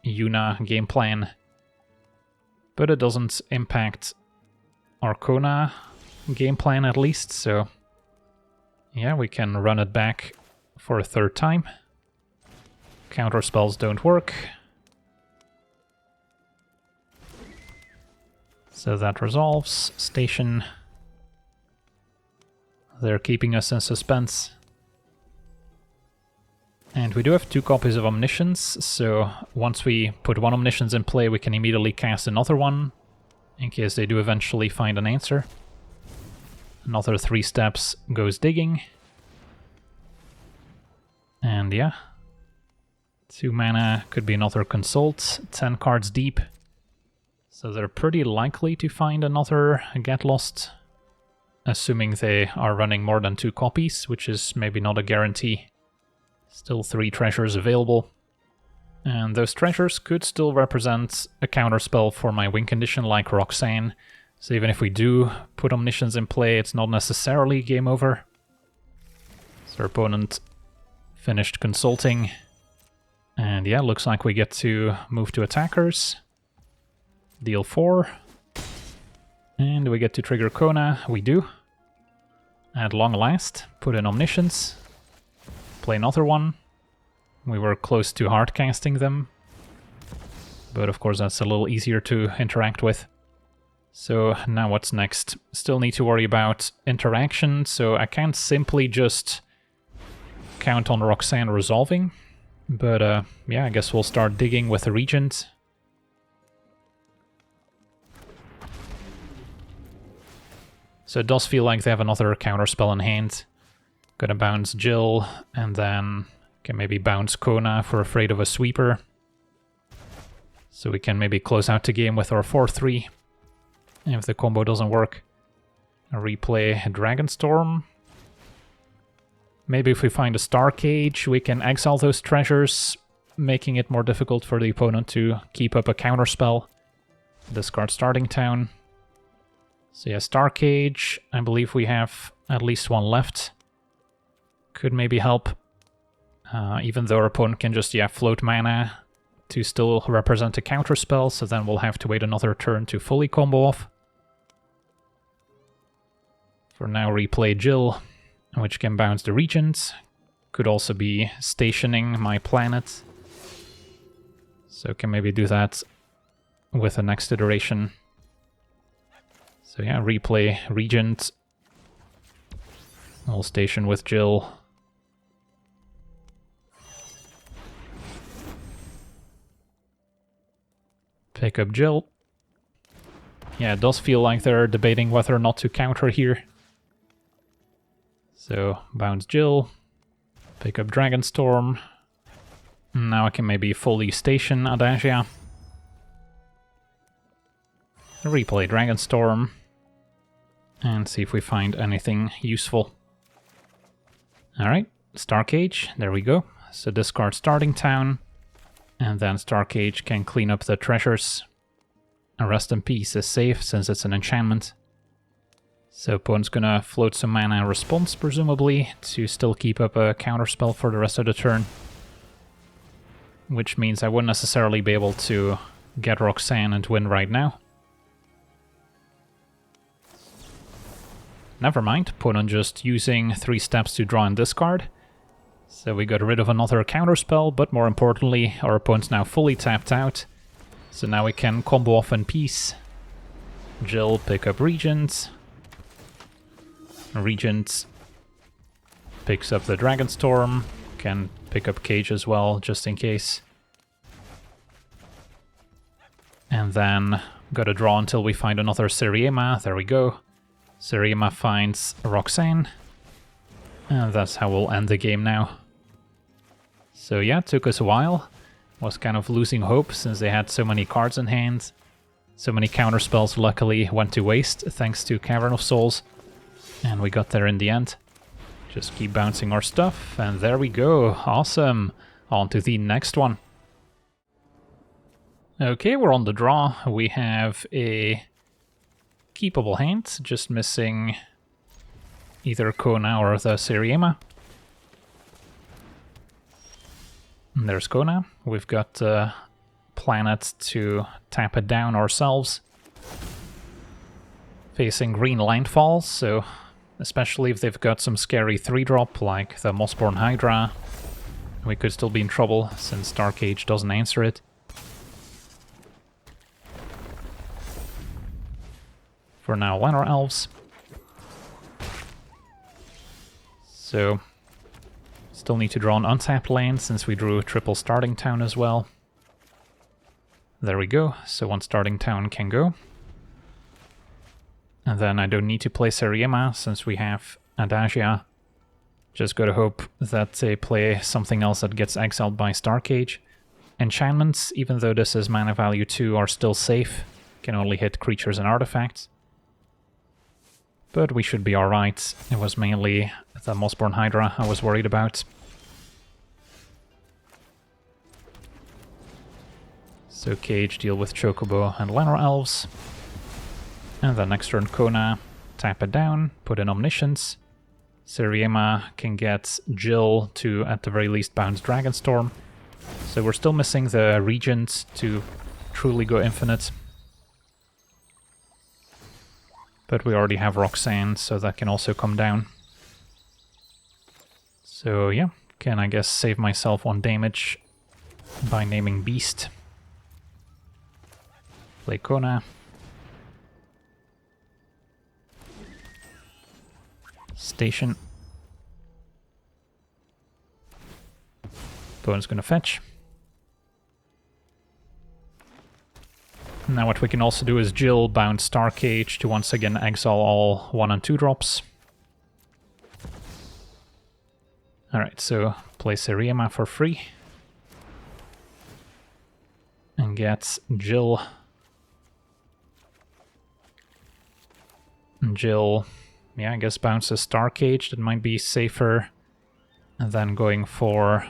Yuna game plan. But it doesn't impact our Kona game plan at least, so yeah, we can run it back for a 3rd time. Counter spells don't work. So that resolves. Station. They're keeping us in suspense. And we do have 2 copies of Omniscience, so once we put one Omniscience in play, we can immediately cast another one, in case they do eventually find an answer. Another 3 steps goes digging. And yeah. 2 mana, could be another Consult, 10 cards deep. So they're pretty likely to find another Get Lost, assuming they are running more than 2 copies, which is maybe not a guarantee. Still 3 treasures available. And those treasures could still represent a counterspell for my win condition like Roxanne. So even if we do put Omniscience in play, it's not necessarily game over. So our opponent finished consulting. And yeah, looks like we get to move to attackers. Deal 4. And we get to trigger Kona. We do. At long last, put in Omniscience. Play another one. We were close to hard casting them, but of course that's a little easier to interact with. So now what's next? Still need to worry about interaction, so I can't simply just count on Roxanne resolving, but yeah, I guess we'll start digging with the Regent. So it does feel like they have another counterspell in hand. Gonna bounce Jill, and then can maybe bounce Kona for Afraid of a Sweeper. So we can maybe close out the game with our 4-3. If the combo doesn't work. Replay Dragonstorm. Maybe if we find a Star Cage, we can exile those treasures, making it more difficult for the opponent to keep up a counterspell. Discard Starting Town. So yeah, Star Cage. I believe we have at least one left. Could maybe help, even though our opponent can just, float mana to still represent a counterspell, so then we'll have to wait another turn to fully combo off. For now, replay Jill, which can bounce the Regent. Could also be stationing my planet. So can maybe do that with the next iteration. So yeah, replay Regent. We'll station with Jill. Pick up Jill. Yeah, it does feel like they're debating whether or not to counter here. So, bounce Jill. Pick up Dragonstorm. Now I can maybe fully station Adagia. Replay Dragonstorm. And see if we find anything useful. Alright, Star Cage, there we go. So discard Starting Town. And then Star Cage can clean up the treasures. And Rest in Peace is safe since it's an enchantment. So opponent's gonna float some mana in response, presumably, to still keep up a counterspell for the rest of the turn. Which means I wouldn't necessarily be able to get Roxanne and win right now. Never mind, opponent just using 3 steps to draw and discard. So we got rid of another counterspell, but more importantly, our opponent's now fully tapped out. So now we can combo off in peace. Jill, pick up Regent. Regent picks up the Dragonstorm. Can pick up Cage as well, just in case. And then gotta draw until we find another Siriema. There we go. Siriema finds Roxanne. And that's how we'll end the game now. So yeah, it took us a while. Was kind of losing hope since they had so many cards in hand. So many counterspells luckily went to waste thanks to Cavern of Souls. And we got there in the end. Just keep bouncing our stuff, and there we go. Awesome. On to the next one. Okay, we're on the draw. We have a keepable hand, just missing either Kona or the Siriema. And there's Kona. We've got planet to tap it down ourselves. Facing green landfalls, so especially if they've got some scary 3-drop like the Mossborn Hydra, we could still be in trouble since Dark Age doesn't answer it. For now, Llanowar Elves. So Still need to draw an untapped land since we drew a triple starting town as well. There we go, so one starting town can go. And then I don't need to play Seriema since we have Adagia. Just gotta hope that they play something else that gets exiled by Starcage. Enchantments, even though this is mana value 2, are still safe. Can only hit creatures and artifacts. But we should be alright. It was mainly the Mossborn Hydra I was worried about. So Cage, deal with Chocobo and Llanowar Elves. And then next turn Kona, tap it down, put in Omniscience. Seriema can get Jill to, at the very least, bounce Dragonstorm. So we're still missing the Regent to truly go infinite. But we already have Roxanne, so that can also come down. So yeah, can I guess save myself 1 damage by naming Beast. Play Kona. Station. Opponent's gonna fetch. Now what we can also do is Jill bounce Starcage to once again exile all 1 and 2 drops. Alright, so play Seriema for free. And get Jill. And Jill, yeah, I guess bounces Starcage. That might be safer than going for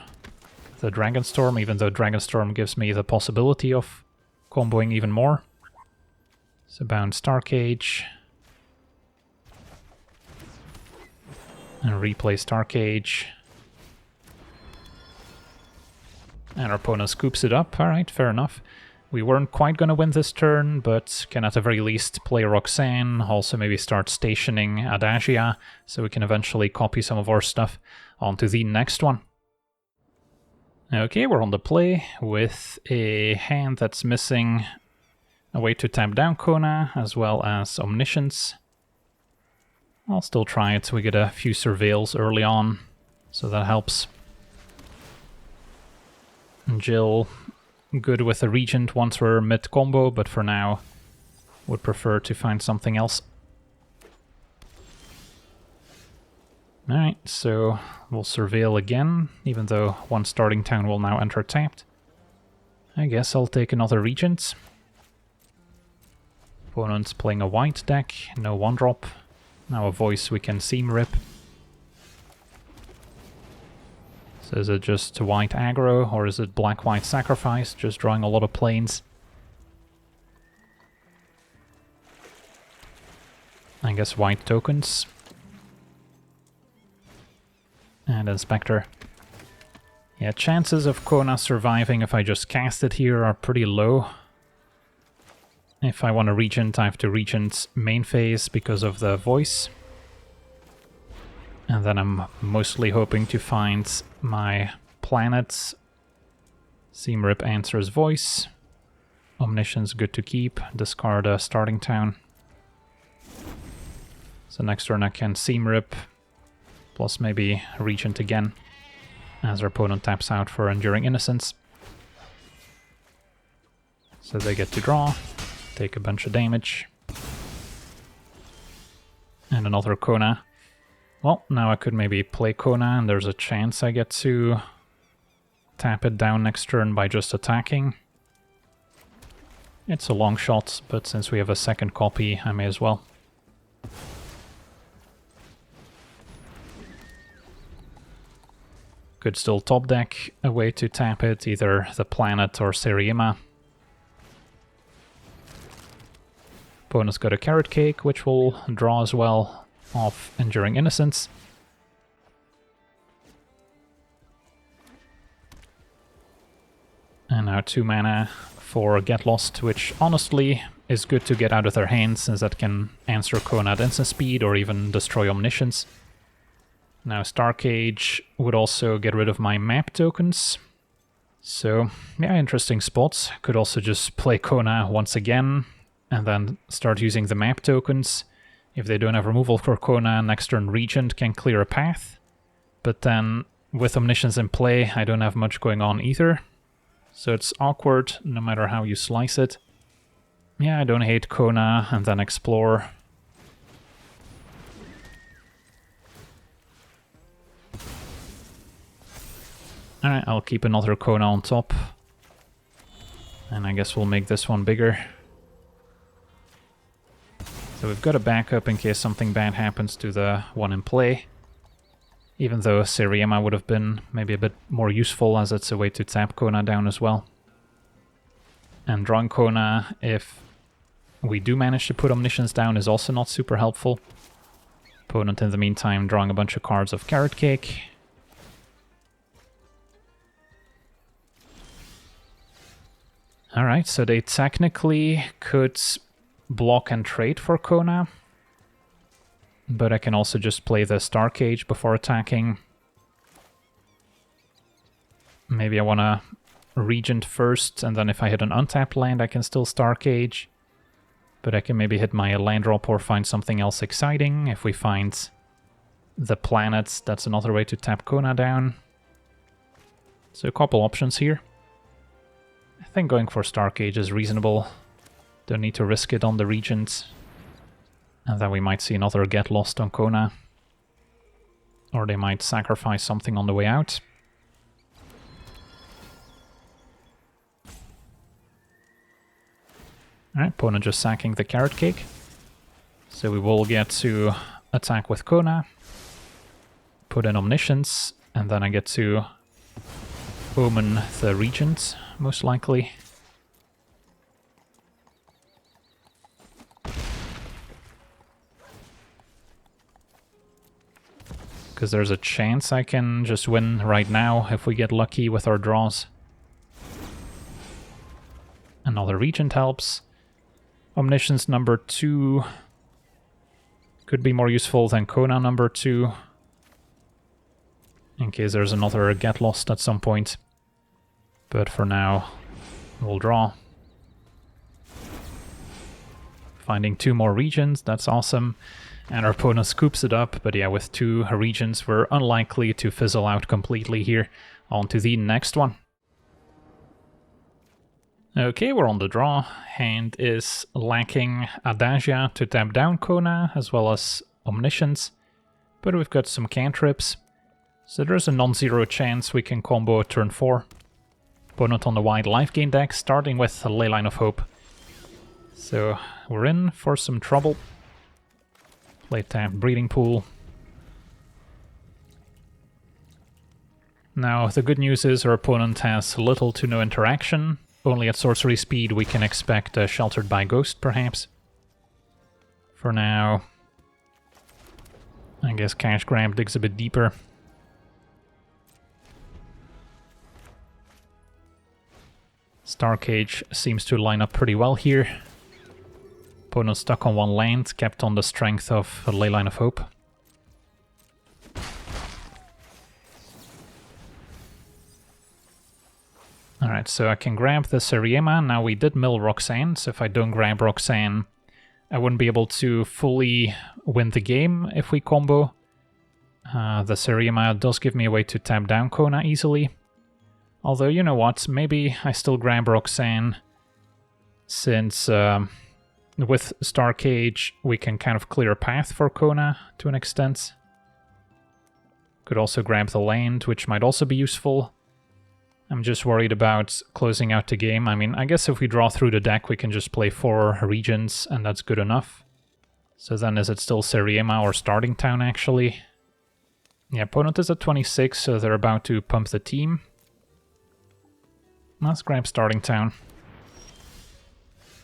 the Dragonstorm, even though Dragonstorm gives me the possibility of comboing even more. So bounce Starcage. And replay Starcage. And our opponent scoops it up. Alright, fair enough. We weren't quite going to win this turn, but can at the very least play Roxanne, also maybe start stationing Adagia, so we can eventually copy some of our stuff onto the next one. Okay, we're on the play with a hand that's missing a way to tap down Kona, as well as Omniscience. I'll still try it. We get a few surveils early on, so that helps. Jill, good with a Regent once we're mid-combo, but for now would prefer to find something else. Alright, so we'll surveil again, even though 1 starting town will now enter tapped. I guess I'll take another Regent. Opponent's playing a white deck, no 1-drop. Now a voice we can seam rip. So is it just white aggro, or is it black-white sacrifice, just drawing a lot of planes? I guess white tokens. And Inspector. Yeah, chances of Kona surviving if I just cast it here are pretty low. If I want a Regent, I have to Regent main phase because of the voice. And then I'm mostly hoping to find my planets. Seam Rip answers voice. Omniscience good to keep. Discard a starting town. So next turn I can Seam Rip. Plus maybe Regent again. As our opponent taps out for Enduring Innocence. So they get to draw. Take a bunch of damage. And another Kona. Well, now I could maybe play Kona, and there's a chance I get to tap it down next turn by just attacking. It's a long shot, but since we have a second copy, I may as well. Could still top deck a way to tap it, either the planet or Seriema. Opponent's got a Carrot Cake, which will draw as well. Of Enduring Innocence. And now 2 mana for Get Lost, which honestly is good to get out of their hands, since that can answer Kona at instant speed or even destroy Omniscience. Now Starcage would also get rid of my map tokens. So yeah, interesting spots. Could also just play Kona once again and then start using the map tokens. If they don't have removal for Kona, next turn Regent can clear a path. But then with Omniscience in play, I don't have much going on either. So it's awkward no matter how you slice it. Yeah, I don't hate Kona and then explore. Alright, I'll keep another Kona on top. And I guess we'll make this one bigger. So we've got a backup in case something bad happens to the one in play. Even though Seriema would have been maybe a bit more useful as it's a way to tap Kona down as well. And drawing Kona, if we do manage to put Omniscience down, is also not super helpful. Opponent in the meantime drawing a bunch of cards of Carrot Cake. Alright, so they technically could block and trade for Kona. But I can also just play the Star Cage before attacking. Maybe I want to Regent first, and then if I hit an untapped land I can still Star Cage. But I can maybe hit my land drop or find something else exciting. If we find the planets, that's another way to tap Kona down. So a couple options here. I think going for Star Cage is reasonable. Don't need to risk it on the Regent. And then we might see another Get Lost on Kona. Or they might sacrifice something on the way out. Alright, opponent just sacking the Carrot Cake. So we will get to attack with Kona. Put in Omniscience, and then I get to Omen the Regent, most likely. Because there's a chance I can just win right now if we get lucky with our draws. Another Regent helps. Omniscience number 2 could be more useful than Kona number 2. In case there's another Get Lost at some point. But for now, we'll draw. Finding 2 more Regents, that's awesome. And our opponent scoops it up, but yeah, with 2 Regents, we're unlikely to fizzle out completely here. On to the next one. Okay, we're on the draw. Hand is lacking Adagia to tap down Kona, as well as Omniscience. But we've got some cantrips, so there's a non-zero chance we can combo turn 4. Opponent on the wide life gain deck, starting with a Leyline of Hope. So we're in for some trouble. Play tap Breeding Pool. Now, the good news is our opponent has little to no interaction. Only at sorcery speed we can expect Sheltered by Ghost, perhaps. For now, I guess Cash Grab digs a bit deeper. Star Cage seems to line up pretty well here. Opponent stuck on 1 land, kept on the strength of a Leyline of Hope. Alright, so I can grab the Seriema. Now we did mill Roxanne, so if I don't grab Roxanne, I wouldn't be able to fully win the game if we combo. The Seriema does give me a way to tap down Kona easily. Although, you know what, maybe I still grab Roxanne, since with Star Cage we can kind of clear a path for Kona to an extent. Could also grab the land, which might also be useful. I'm just worried about closing out the game. I mean, I guess if we draw through the deck we can just play 4 Regents and that's good enough. So then is it still Seriema or Starting Town actually? Yeah, opponent is at 26, so they're about to pump the team. Let's grab Starting Town.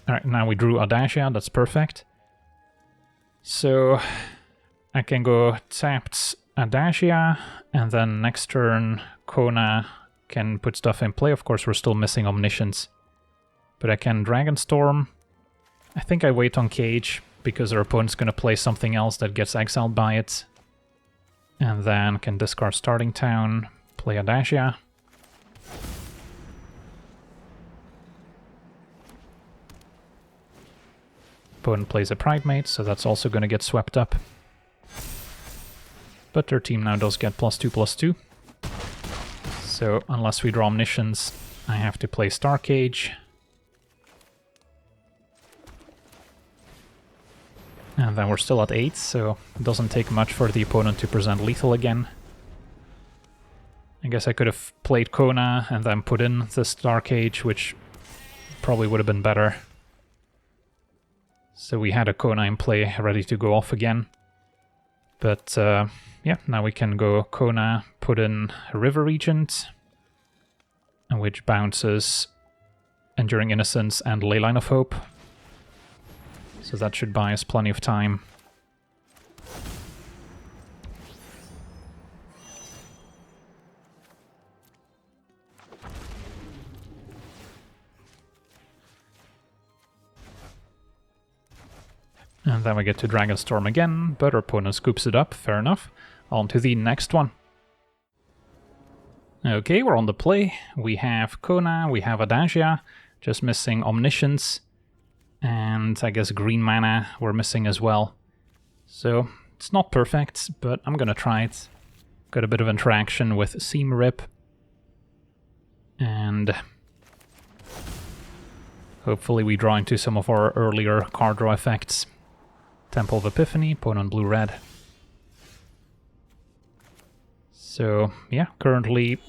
Alright, now we drew Adagia, that's perfect. So I can go tapped Adagia, and then next turn Kona can put stuff in play. Of course, we're still missing Omniscience. But I can Dragonstorm. I think I wait on Cage, because our opponent's going to play something else that gets exiled by it. And then can discard Starting Town, play Adagia. Opponent plays a Pridemate, so that's also going to get swept up. But their team now does get +2/+2. So unless we draw Omniscience, I have to play Starcage. And then we're still at 8, so it doesn't take much for the opponent to present lethal again. I guess I could have played Kona and then put in the Starcage, which probably would have been better. So we had a Kona in play, ready to go off again. But yeah, now we can go Kona, put in a River Regent, which bounces Enduring Innocence and Leyline of Hope. So that should buy us plenty of time. And then we get to Dragonstorm again, but our opponent scoops it up, fair enough. On to the next one. Okay, we're on the play. We have Kona, we have Adagia, just missing Omniscience. And I guess green mana we're missing as well. So it's not perfect, but I'm gonna try it. Got a bit of interaction with Seam Rip. And hopefully we draw into some of our earlier card draw effects. Temple of Epiphany, opponent blue-red. So yeah, currently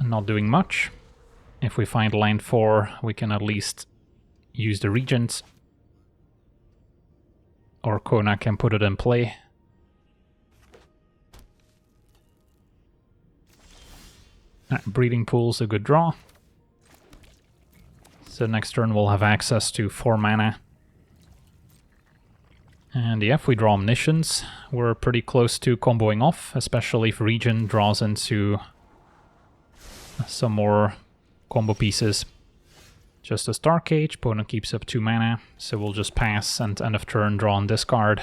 not doing much. If we find land 4, we can at least use the Regent, or Kona can put it in play. Breeding Pool's a good draw. So next turn we'll have access to 4 mana. And yeah, if we draw Omniscience, we're pretty close to comboing off, especially if Regent draws into some more combo pieces. Just a Starcage, opponent keeps up 2 mana, so we'll just pass and end of turn draw and discard.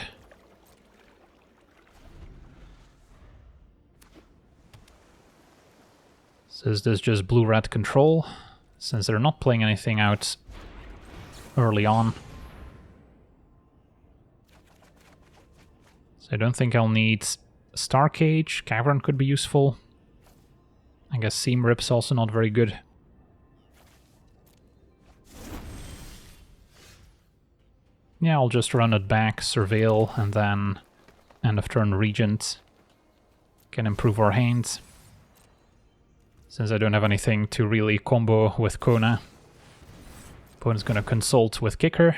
So is this just blue-red control, since they're not playing anything out early on? So I don't think I'll need Starcage, Cavern could be useful. I guess Seam Rip's also not very good. Yeah, I'll just run it back, Surveil, and then end of turn Regent. Can improve our hands. Since I don't have anything to really combo with Kona. Opponent's gonna consult with Kicker,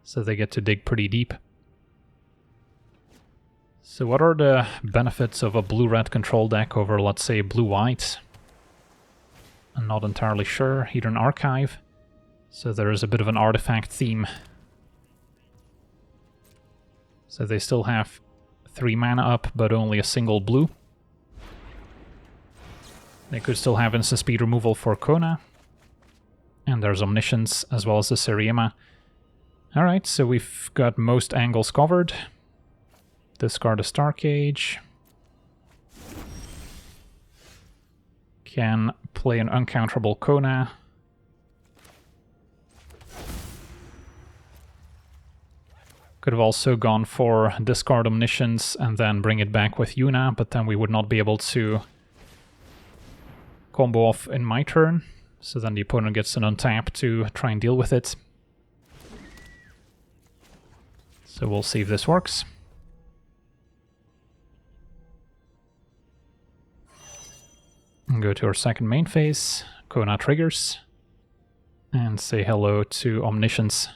so they get to dig pretty deep. So what are the benefits of a blue-red control deck over, let's say, blue-white? I'm not entirely sure. Either an archive, so there is a bit of an artifact theme. So they still have 3 mana up, but only a single blue. They could still have instant speed removal for Kona. And there's Omniscience, as well as the Seriema. Alright, so we've got most angles covered. Discard a Starcage. Can play an uncounterable Kona. Could have also gone for discard Omniscience and then bring it back with Yuna, but then we would not be able to combo off in my turn. So then the opponent gets an untap to try and deal with it. So we'll see if this works. And go to our second main phase. Kona triggers. And say hello to Omniscience.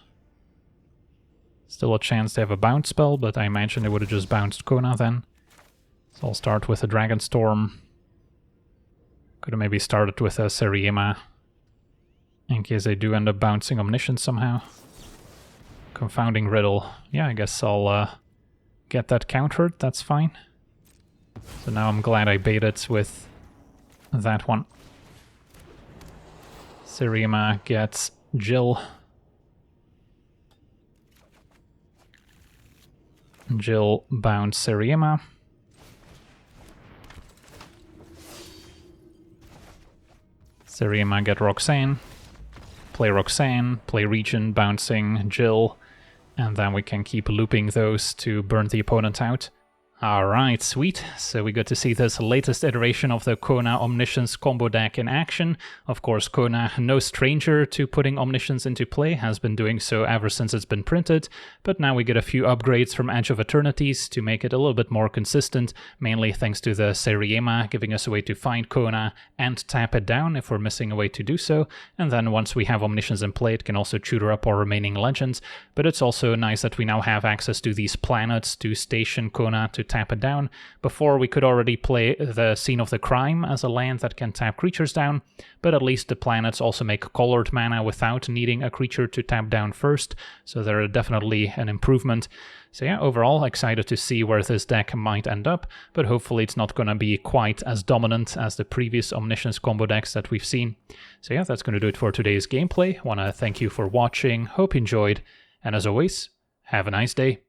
Still a chance to have a bounce spell, but I imagine they would have just bounced Kona then. So I'll start with a Dragonstorm. Could have maybe started with a Seriema, in case they do end up bouncing Omniscience somehow. Confounding Riddle. Yeah, I guess I'll get that countered, that's fine. So now I'm glad I baited with that one. Seriema gets Jill. Jill bounds Seriema. Seriema get Roxanne. Play Roxanne, play Regent, bouncing Jill, and then we can keep looping those to burn the opponent out. Alright, sweet. So we got to see this latest iteration of the Kona Omniscience combo deck in action. Of course, Kona, no stranger to putting Omniscience into play, has been doing so ever since it's been printed, but now we get a few upgrades from Edge of Eternities to make it a little bit more consistent, mainly thanks to the Seriema giving us a way to find Kona and tap it down if we're missing a way to do so, and then once we have Omniscience in play, it can also tutor up our remaining legends, but it's also nice that we now have access to these planets to station Kona to tap it down. Before, we could already play the Scene of the Crime as a land that can tap creatures down, but at least the planets also make colored mana without needing a creature to tap down first, so they're definitely an improvement. So yeah, overall excited to see where this deck might end up, but hopefully it's not going to be quite as dominant as the previous Omniscience combo decks that we've seen. So yeah, that's going to do it for today's gameplay. Want to thank you for watching, hope you enjoyed, and as always, have a nice day.